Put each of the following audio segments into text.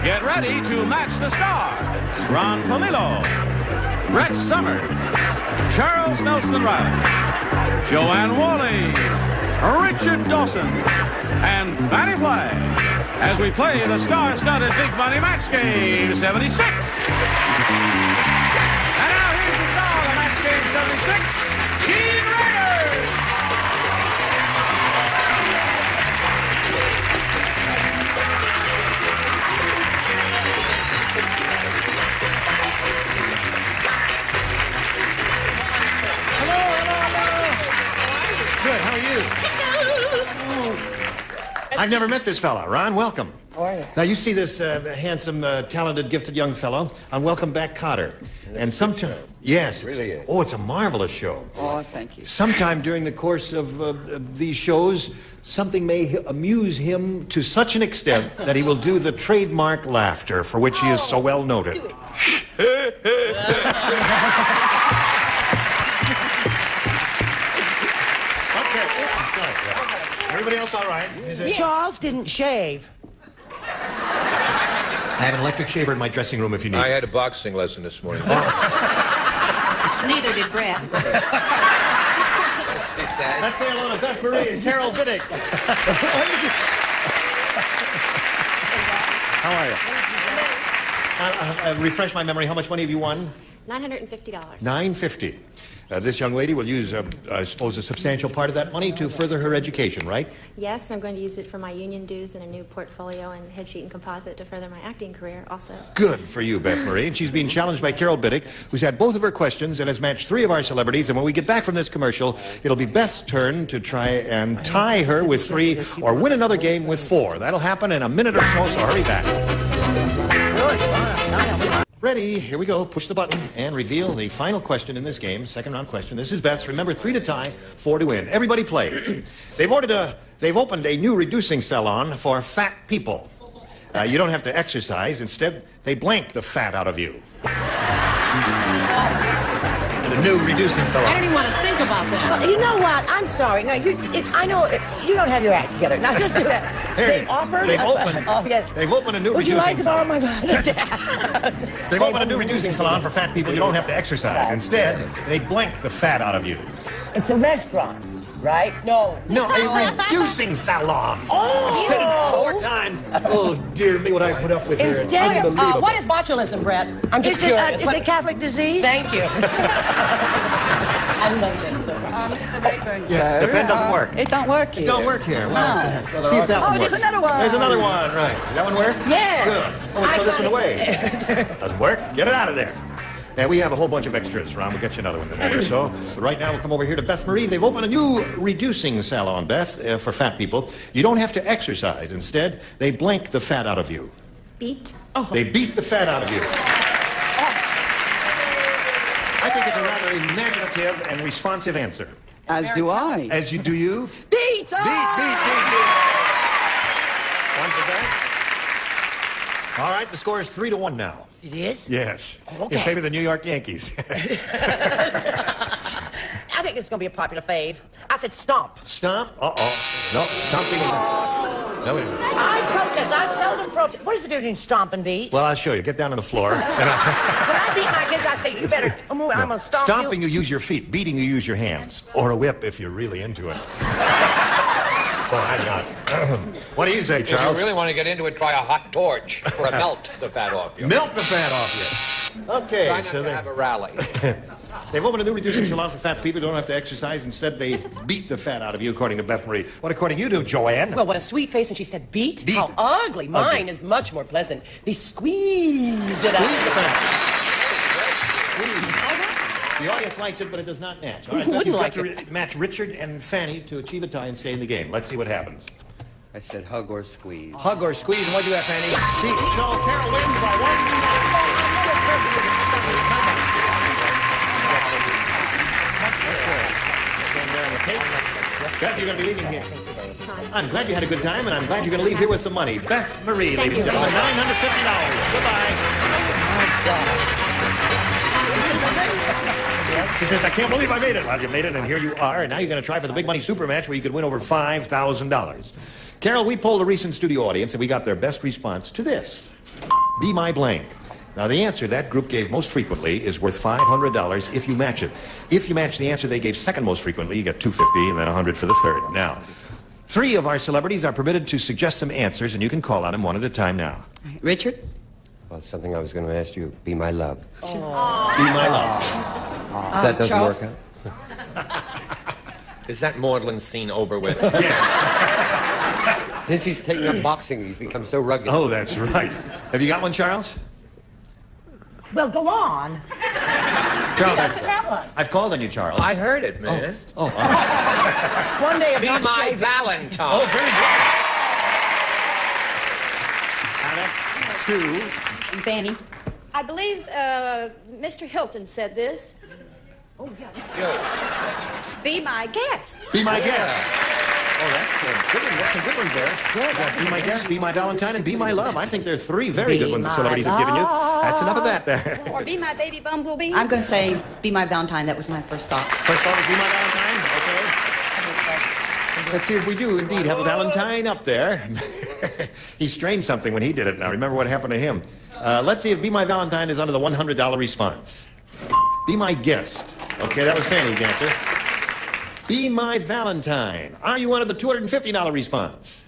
Get ready to match the stars. Ron Palillo, Brett Summers, Charles Nelson Reilly, Joanne Worley, Richard Dawson, and Fannie Flagg as we play the star-studded Big Money Match Game 76. And now here's the star of Match Game 76, Gene Rader. Good, how are you? I've never met this fella. Ron, welcome. How are you? Now, you see this handsome, talented, gifted young fellow on Welcome Back, Kotter. And sometime... Yes. Really is. Oh, it's a marvelous show. Oh, thank you. Sometime during the course of these shows, something may amuse him to such an extent that he will do the trademark laughter for which he is so well noted. Everybody else all right? Charles didn't shave. I have an electric shaver in my dressing room if you need. I had a boxing lesson this morning. Neither did Brett. Let's say hello to Beth Marie and Carol Biddick. How are you? Refresh my memory. How much money have you won? $950. $950. This young lady will use, I suppose, a substantial part of that money to further her education, right? Yes, I'm going to use it for my union dues and a new portfolio and headsheet and composite to further my acting career also. Good for you, Beth Marie. And she's being challenged by Carol Biddick, who's had both of her questions and has matched 3 of our celebrities. And when we get back from this commercial, it'll be Beth's turn to try and tie her with 3 or win another game with 4. That'll happen in a minute or so hurry back. Ready, here we go. Push the button and reveal the final question in this game, second round question. This is Beth's. Remember, 3 to tie, 4 to win. Everybody play. They've opened a new reducing salon for fat people. You don't have to exercise. Instead, they blank the fat out of you. It's a new reducing salon. I don't even want to think about that. Well, you know what? I'm sorry. Now, I know you don't have your act together. Now, just do that. They've opened. Oh, yes. They've opened a new Would you reducing like to borrow salon. my glasses? They've opened a new reducing salon for fat people. You don't have to exercise. Instead, they blank the fat out of you. It's a restaurant, right? No. No, a reducing salon. Oh! I've said it 4 times. Oh, dear me, what I put up with here. It's Instead- unbelievable. What is botulism, Brett? I'm just curious. Is it a Catholic disease? Thank you. I love this. Mr. Rayburn, Yes, the pen doesn't work. It don't work here. It don't work here. Well, see if that one Oh, there's works. another one. There's another one, right. Does that one work? Yeah. Good. Oh, let's throw this one away. Doesn't work? Get it out of there. And we have a whole bunch of extras, Ron. We'll get you another one in a minute or so. But right now, we'll come over here to Beth Marie. They've opened a new reducing salon, Beth, for fat people. You don't have to exercise. Instead, they blank the fat out of you. Beat? Oh. They beat the fat out of you. I think it's a rather imaginative and responsive answer. As do I. As you do you? Beat! Beat. One for that. All right, the score is 3 to 1 now. It is? Yes. Okay. In favor of the New York Yankees. I think this is going to be a popular fave. I said stomp. Stomp? Uh-oh. No, stomping is No, it isn't. I protest. I seldom protest. What is the difference between stomp and beat? Well, I'll show you. Get down on the floor. And When I beat my kids, I say, you better move. I'm going to stomp Stomping, you. you use your feet. Beating, you use your hands. Or a whip if you're really into it. Well, I'm not. What do you say, If Charles? you really want to get into it, try a hot torch or melt the fat off you. Melt the fat off you. Okay, Try not so to have a rally. they've opened a new reducing salon for fat people who don't have to exercise. Instead, they beat the fat out of you, according to Beth Marie. What according to you do, Joanne? Well, what a sweet face, and she said beat? Beat. How ugly. Mine Ugly. is much more pleasant. They squeeze it Squeeze out. the fat. Squeeze. The audience likes it, but it does not match. All right, Who Beth, you've wouldn't got like to match Richard and Fannie to achieve a tie and stay in the game. Let's see what happens. I said hug or squeeze. Hug or squeeze, and what do you have, Fannie? Beat. So Carol wins by 1. Beth, you're going to be leaving here. I'm glad you had a good time, and I'm glad you're going to leave here with some money. Beth Marie, ladies and gentlemen, $950. Goodbye. She says, I can't believe I made it. Well, you made it, and here you are. And now you're going to try for the big money super match where you could win over $5,000. Carol, we polled a recent studio audience, and we got their best response to this. Be My Blank. Now, the answer that group gave most frequently is worth $500 if you match it. If you match the answer they gave second most frequently, you get $250 and then $100 for the third. Now, 3 of our celebrities are permitted to suggest some answers, and you can call on them one at a time now. Richard? Well, it's something I was going to ask you. Be my love. Be My Love. If that doesn't Charles? work out. Is that maudlin scene over with? Yes. Since he's taken up boxing, he's become so rugged. Oh, that's right. Have you got one, Charles? Well, go on. Charles, Doesn't have one. I've called on you, Charles. I heard it, man. Oh, all right. One day of Be not my shaving. Valentine. Oh, very good. Now that's 2. And Fannie? I believe Mr. Hilton said this. Oh, yeah. Be my guest. Be My Guest. Oh, that's a good one. Got some good ones there. Good. Be My Guest, Be My Valentine, and Be My Love. I think there are 3 very good ones the celebrities have given you. That's enough of that there. Or be my baby bumblebee. I'm going to say Be My Valentine. That was my first thought. First thought was Be My Valentine. Okay. Let's see if we do indeed have a Valentine up there. He strained something when he did it. Now, remember what happened to him. Let's see if Be My Valentine is under the $100 response. Be My Guest. Okay, that was Fannie's answer. Be My Valentine. Are you under the $250 response?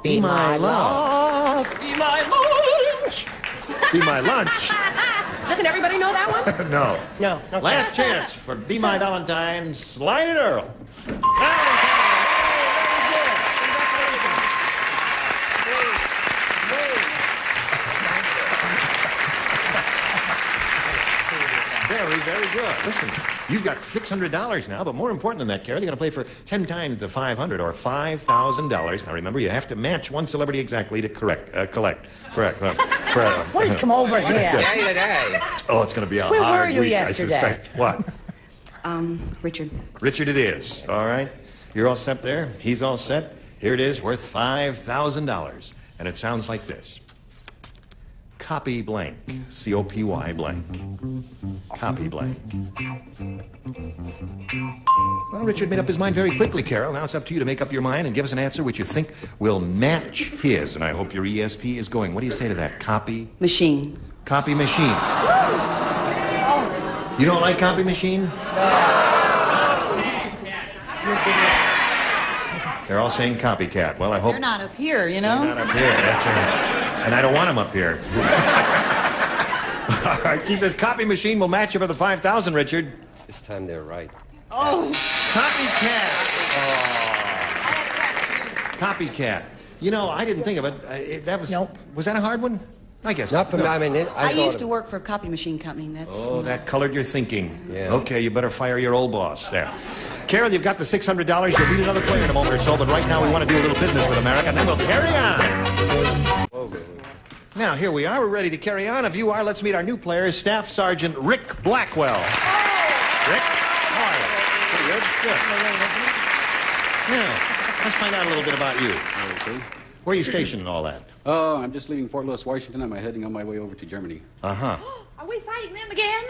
Be My Love. Be my lunch. Be My Lunch. Doesn't everybody know that one? No. No. Okay. Last chance for Be My Valentine. Slide it, Earl. Very, very good. Listen, you've got $600 now, but more important than that, Carol, you're going to play for 10 times the $500 or $5,000. Now, remember, you have to match one celebrity exactly to collect. Correct. What has come over here? Day today. Oh, it's going to be a Where hard were you week, yesterday? I suspect. What? Richard. Richard it is. All right. You're all set there. He's all set. Here it is, worth $5,000. And it sounds like this. Copy blank. C-O-P-Y blank. Copy blank. Well, Richard made up his mind very quickly, Carol. Now it's up to you to make up your mind and give us an answer which you think will match his. And I hope your ESP is going. What do you say to that? Copy? Machine. Copy machine. You don't like copy machine? They're all saying copycat. Well, I hope... They're not up here, you know? They're not up here, that's right. And I don't want them up here. All right, she says copy machine will match you for the $5,000, Richard. This time they're right. Oh. Copycat. Oh. Copycat. You know, I didn't think of it. That was... Nope. Was that a hard one? I guess. Not for me. I mean, I used to work for a copy machine company. That's. Oh, that colored your thinking. Yeah. Okay, you better fire your old boss there. Carol, you've got the $600. You'll meet another player in a moment or so, but right now we want to do a little business with America, and then we'll carry on. Now, here we are. We're ready to carry on. If you are, let's meet our new player, Staff Sergeant Rick Blackwell. Rick, how are you? Pretty good. Good. Now, let's find out a little bit about you. Okay. Where are you stationed and all that? Oh, I'm just leaving Fort Lewis, Washington. I'm heading on my way over to Germany. Uh-huh. Are we fighting them again?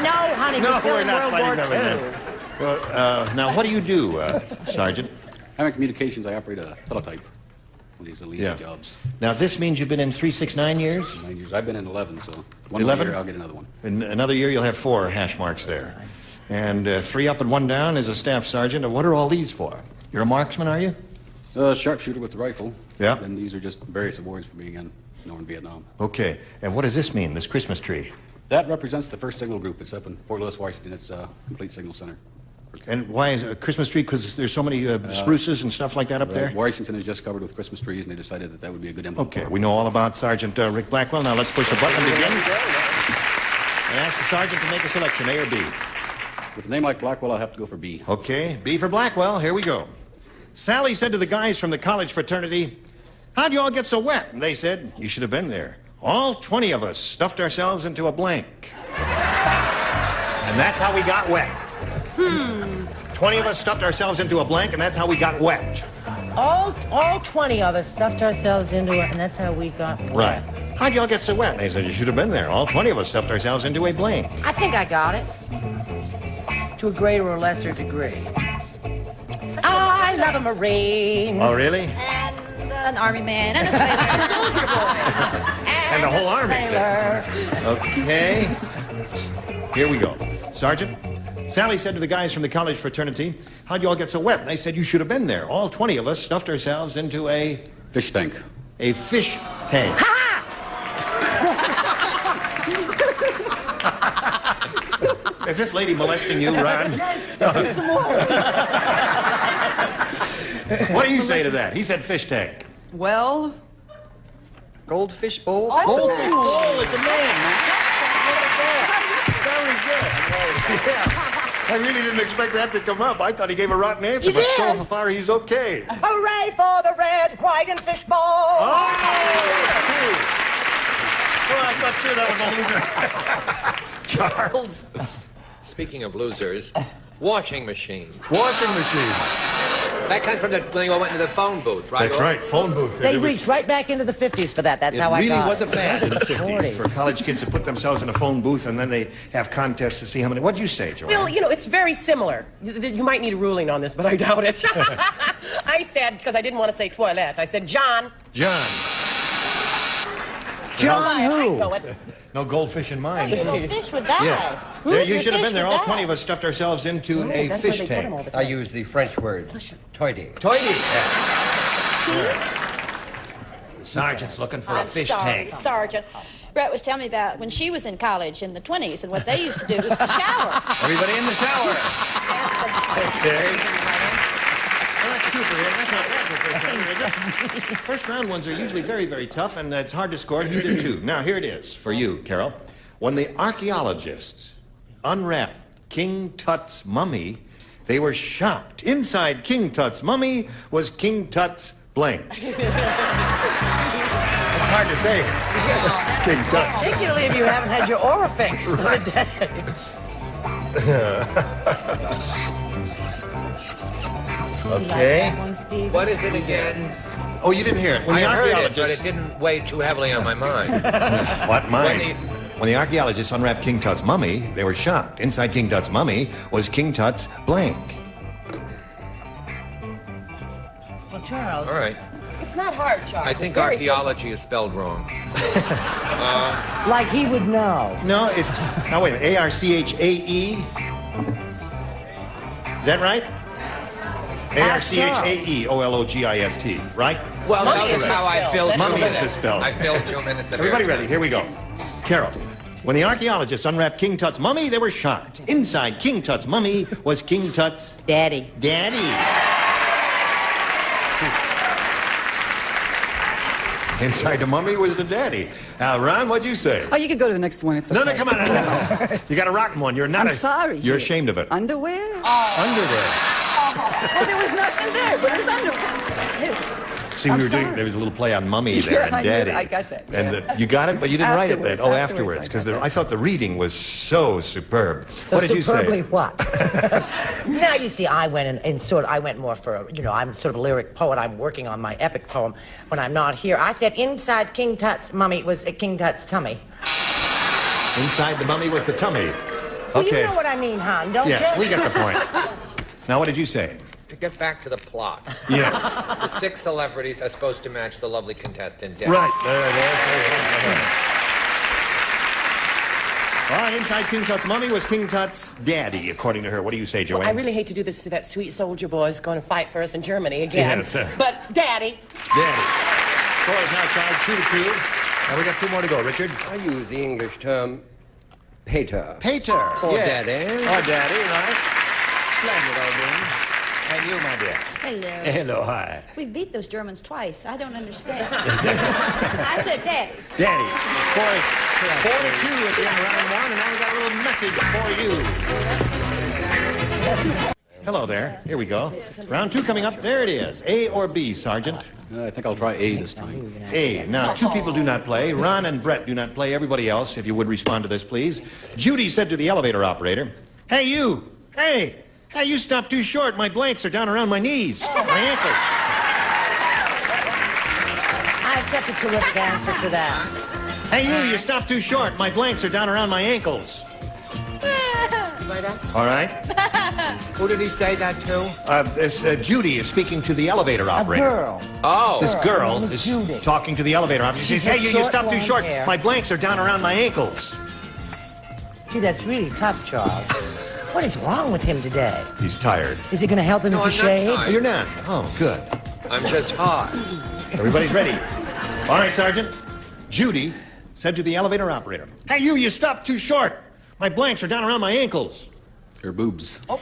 No, honey, No, we're still we're in not World War fighting them II. again. Well, now, what do you do, Sergeant? I'm in communications. I operate a teletype. One of these little easy jobs. Now, this means you've been in 369 years? 9 years. I've been in 11, so one 11? year I'll get another one. In another year, you'll have 4 hash marks there. And 3 up and 1 down as a staff sergeant. And what are all these for? You're a marksman, are you? Sharpshooter with the rifle. Yeah. And these are just various awards for being in Northern Vietnam. Okay. And what does this mean, this Christmas tree? That represents the first signal group. It's up in Fort Lewis, Washington. It's a complete signal center. And why is it a Christmas tree? Because there's so many spruces and stuff like that up there? Washington is just covered with Christmas trees, and they decided that that would be a good emblem. Okay, we know all about Sergeant Rick Blackwell. Now let's push the button and begin. And ask the sergeant to make a selection, A or B. With a name like Blackwell, I'll have to go for B. Okay, B for Blackwell. Here we go. Sally said to the guys from the college fraternity, "How'd you all get so wet?" And they said, "You should have been there. All 20 of us stuffed ourselves into a blank." And that's how we got wet. 20 of us stuffed ourselves into a blank, and that's how we got wet. All 20 of us stuffed ourselves into it, and that's how we got wet. Right. How'd y'all get so wet? And they said, "You should have been there. All 20 of us stuffed ourselves into a blank." I think I got it. To a greater or lesser degree. I love a Marine. Oh, really? And an army man, and a sailor, and a soldier boy. And the whole army. Okay. Here we go. Sergeant, Sally said to the guys from the college fraternity, how'd you all get so wet? And they said you should have been there. All 20 of us stuffed ourselves into a... Fish tank. A fish tank. Is this lady molesting you, Ron? Yes, some more. What do you say to that? He said fish tank. Well, goldfish bowl. Goldfish bowl is a man. Very good. Yeah. I really didn't expect that to come up. I thought he gave a rotten answer, but so far he's okay. Hooray for the red, white, and fish bowl! Oh! Well, I thought sure that was a loser. Charles? Speaking of losers, washing machine. Washing machine. That comes from when you all went into the phone booth, right? That's right, phone booth. They reached right back into the 50s for that. That's how I got it. It really was a fad in the 50s for college kids to put themselves in a phone booth and then they have contests to see how many. What'd you say, Joanne? Well, you know, it's very similar. You might need a ruling on this, but I doubt it. I said, because I didn't want to say toilet, I said John. John. John I who? know it. No goldfish in mine. No fish would die. Yeah. There, you should have been there. All 20 of us stuffed ourselves into a fish tank. I use the French word, toity. Toity. The sergeant's looking for a fish tank. Sergeant. Brett was telling me about when she was in college in the 20s, and what they used to do was to shower. Everybody in the shower. Okay. Well, that's two for him. That's not bad for first round, is it? First round ones are usually very, very tough, and it's hard to score. He did too. Now, here it is for you, Carol. When the archaeologists unwrapped King Tut's mummy, they were shocked. Inside King Tut's mummy was King Tut's blank. It's hard to say. King Tut. Particularly if you haven't had your aura fixed for the day. Okay. What is it again? Oh, you didn't hear it. When I the heard it, but archaeologists... it didn't weigh too heavily on my mind. What, mine? When the archaeologists unwrapped King Tut's mummy, they were shocked. Inside King Tut's mummy was King Tut's blank. Well, Charles. All right. It's not hard, Charles. I think archaeology is spelled wrong. Like he would know. No, it... Now, wait a minute. A-R-C-H-A-E? Is that right? A-R-C-H-A-E-O-L-O-G-I-S-T, right? Well, that is how I filled 2 Mummy is minutes. misspelled. I filled 2 minutes of Everybody airtime. ready? Here we go. Carol, when the archaeologists unwrapped King Tut's mummy, they were shocked. Inside King Tut's mummy was King Tut's... Daddy. Daddy. Inside the mummy was the daddy. Ron, what'd you say? Oh, you could go to the next one. It's okay. No, come on. No. You got a rotten one. You're not I'm sorry. You're ashamed of it. Underwear? Underwear. Well, there was nothing there, but it's underwear. See, we were doing, there was a little play on mummy there and I knew daddy. that. I got that. And you got it, but you didn't write it then. Afterwards, Oh, afterwards. Because I thought the reading was so superb. So What did you say? superbly what? Now, you see, I went and I went more for, I'm sort of a lyric poet. I'm working on my epic poem when I'm not here. I said inside King Tut's mummy was King Tut's tummy. Inside the mummy was the tummy. Well, Okay. you know what I mean, hon, don't Yes, you? we get the point. Now, what did you say? To get back to the plot. Yes. The 6 celebrities are supposed to match the lovely contestant, Debbie. Right. There it is. All right, inside King Tut's mummy was King Tut's daddy, according to her. What do you say, Joanne? I really hate to do this to that sweet soldier boy who's going to fight for us in Germany again. Yes, But, Daddy. Daddy. Score is now tied 2-2. Now we got 2 more to go. Richard? I use the English term pater. Pater. Or yes. daddy. Or daddy, right? Splendid, Aldine. And you, my dear. Hello. Hello, hi. We beat those Germans twice. I don't understand. I said Daddy. Daddy. The score is 4-2 at the end of round 1, and now we got a little message for you. Hello there. Here we go. Round 2 coming up. There it is. A or B, Sergeant? I think I'll try A this time. A. Now, 2 people do not play. Ron and Brett do not play. Everybody else, if you would respond to this, please. Judy said to the elevator operator, "Hey, you. Hey, you stopped too short. My blanks are down around my knees, my ankles." I accept a terrific answer to that. Hey, you stopped too short. My blanks are down around my ankles. right on. All right? Who did he say that to? Judy is speaking to the elevator operator. Girl. Oh. This girl Miss is Judy. talking to the elevator operator. She says, She's hey, you short, stopped too long short. hair. My blanks are down around my ankles. Gee, that's really tough, Charles. What is wrong with him today? He's tired. Is it going to help him No, if he I'm not shaves? tired. You're not? Oh, good. I'm just hot. Everybody's ready. All right, Sergeant. Judy said to the elevator operator, hey, you stopped too short. My blanks are down around my ankles. Her boobs. Oh.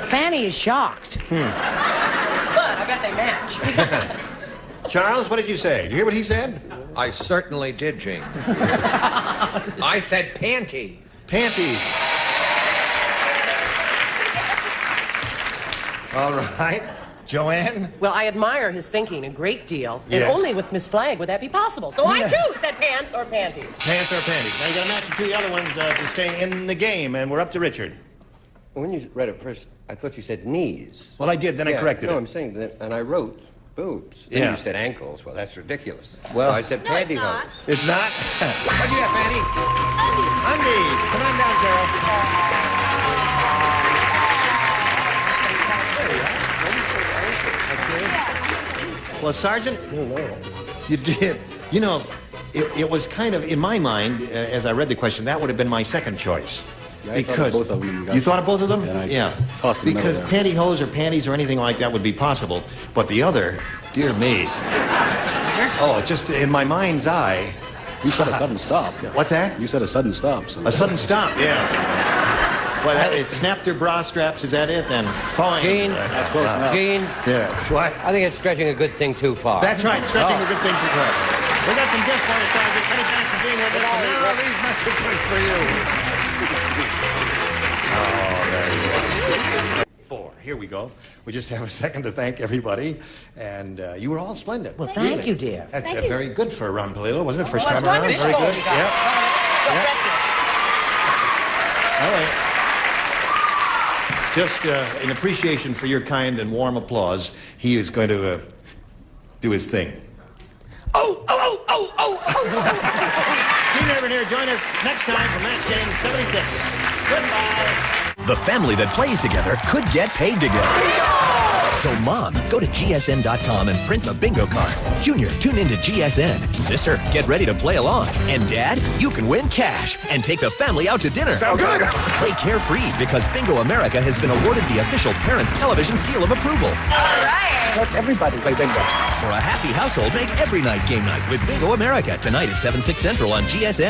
Fannie is shocked. But I bet they match. Charles, what did you say? Did you hear what he said? I certainly did, Gene. I said panties. Panties. All right. Joanne? Well, I admire his thinking a great deal. Yes. And only with Miss Flagg would that be possible. So I, too, said pants or panties. Pants or panties. Now you got to match the two other ones to stay in the game, and we're up to Richard. When you read it first, I thought you said knees. Well, I did, then I corrected no, it. I'm saying that, and I wrote boobs. Then Yeah. you said ankles. Well, that's ridiculous. Well- So I said No, it's pantyhose. not. It's not? What do you have, Fannie? Undies. Come on down, Carol. Well, Sergeant, you did. You know, it was kind of, in my mind, as I read the question, that would have been my second choice. Yeah, I thought of both of them. You thought of both of them? Yeah, I tossed them Because over there. pantyhose or panties or anything like that would be possible. But the other, dear me. Oh, just in my mind's eye. You said a sudden stop. What's that? You said a sudden stop. So. A sudden stop, yeah. Well, it snapped their bra straps, is that it? Then fine. Gene, That's close enough. Gene, Yes. What? I think it's stretching a good thing too far. That's right, stretching a good thing too far. We got some gifts for you, Sergeant. Many thanks for being with us. And now these messages for you. Oh, there you go. 4. Here we go. We just have a second to thank everybody. And you were all splendid. Well, thank you, dear. That's very good for Ron Palillo, wasn't it? First Well, time it's around. wonderful. Very good. You got Yep. it. All right. Just in appreciation for your kind and warm applause, he is going to do his thing. Oh! Gene Urban here. Join us next time for Match Game 76. Goodbye. The family that plays together could get paid together. So Mom, go to GSN.com and print the bingo card. Junior, tune into GSN. Sister, get ready to play along. And Dad, you can win cash and take the family out to dinner. Sounds good. Play carefree because Bingo America has been awarded the official Parents Television Seal of Approval. All right. Let everybody play bingo. For a happy household, make every night game night with Bingo America. Tonight at 7, 6 Central on GSN.